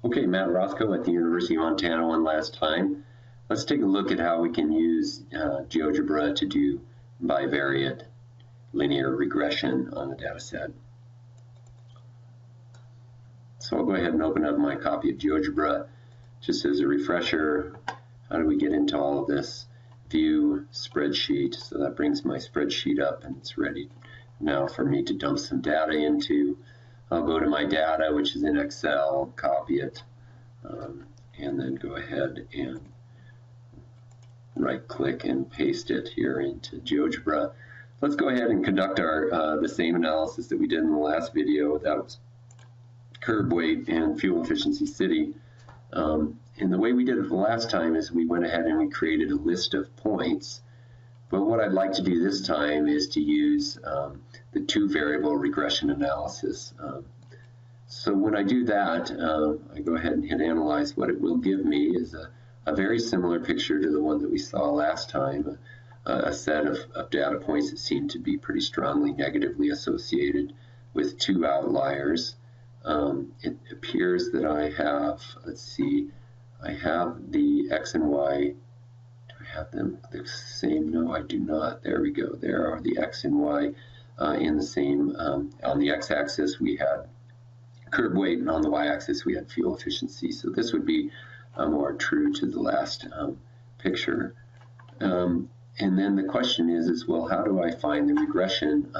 Okay, Matt Rothko at the University of Montana one last time. Let's take a look at how we can use Geogebra to do bivariate linear regression on the data set. So I'll go ahead and open up my copy of Geogebra. Just as a refresher, how do we get into all of this? View spreadsheet. So that brings my spreadsheet up and it's ready now for me to dump some data into. I'll go to my data, which is in Excel, copy it, and then go ahead and right-click and paste it here into Geogebra. Let's go ahead and conduct our the same analysis that we did in the last video. That was curb weight and fuel efficiency city. And the way we did it the last time is we went ahead and we created a list of points. But what I'd like to do this time is to use the two-variable regression analysis. So when I do that, I go ahead and hit analyze. What it will give me is a very similar picture to the one that we saw last time, a set of data points that seem to be pretty strongly negatively associated with two outliers. It appears that I have, let's see, I have the X and Y. Do I have them the same? No, I do not. There we go. There are the X and Y in the same. On the X-axis, we had curb weight, and on the Y-axis, we had fuel efficiency. So this would be more true to the last picture. And then the question is, well, how do I find the regression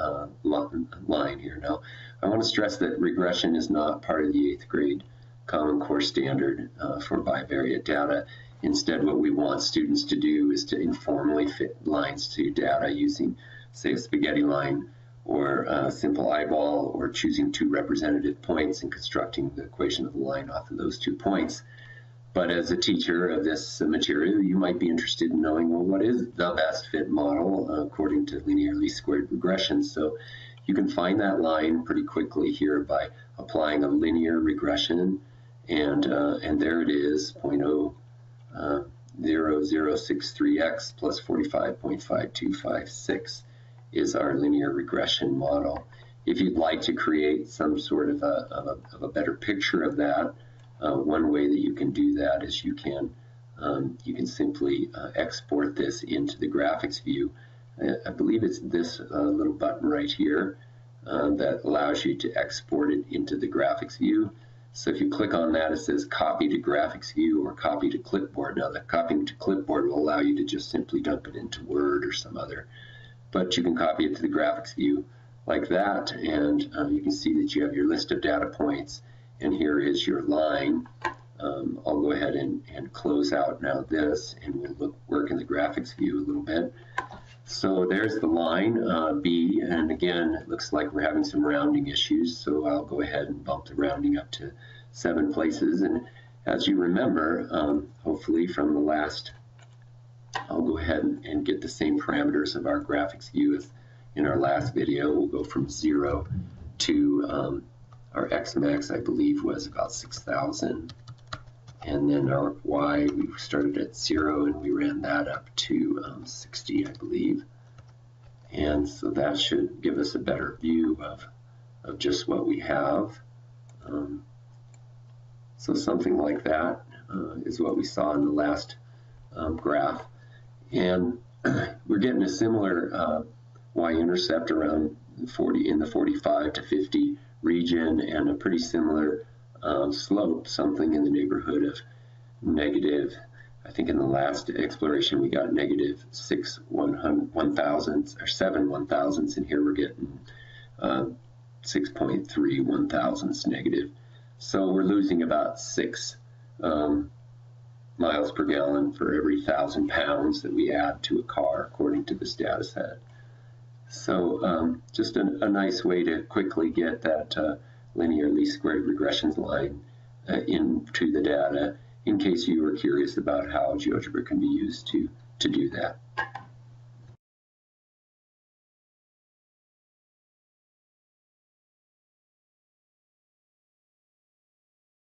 line here? Now, I want to stress that regression is not part of the 8th grade Common Core standard for bivariate data. Instead, what we want students to do is to informally fit lines to data using, say, a spaghetti line or a simple eyeball, or choosing two representative points and constructing the equation of the line off of those 2 points. But as a teacher of this material, you might be interested in knowing, well, what is the best fit model according to linear least squared regression? So you can find that line pretty quickly here by applying a linear regression, and there it is, 0.0063x plus 45.5256 is our linear regression model. If you'd like to create some sort of a better picture of that, one way that you can do that is you can simply export this into the graphics view. I believe it's this little button right here that allows you to export it into the graphics view. So if you click on that, it says copy to graphics view or copy to clipboard. Now, the copying to clipboard will allow you to just simply dump it into Word or some other, but you can copy it to the graphics view like that, and you can see that you have your list of data points, and here is your line. I'll go ahead and close out now this, and we'll work in the graphics view a little bit. So there's the line B, and again, it looks like we're having some rounding issues, so I'll go ahead and bump the rounding up to 7 places. And as you remember, hopefully from the last, I'll go ahead and get the same parameters of our graphics view as in our last video. We'll go from 0 to our X max, I believe, was about 6,000. And then our Y, we started at 0 and we ran that up to 60, I believe. And so that should give us a better view of just what we have. So something like that is what we saw in the last graph. And we're getting a similar y-intercept around 40 in the 45 to 50 region, and a pretty similar slope, something in the neighborhood of negative. I think in the last exploration we got negative 6 1,000ths or 7 1,000ths, and here we're getting 6.3 1,000ths negative. So we're losing about 6 miles per gallon for every 1,000 pounds that we add to a car, according to this data set. So just a nice way to quickly get that linear least squared regressions line into the data, in case you were curious about how GeoGebra can be used to do that.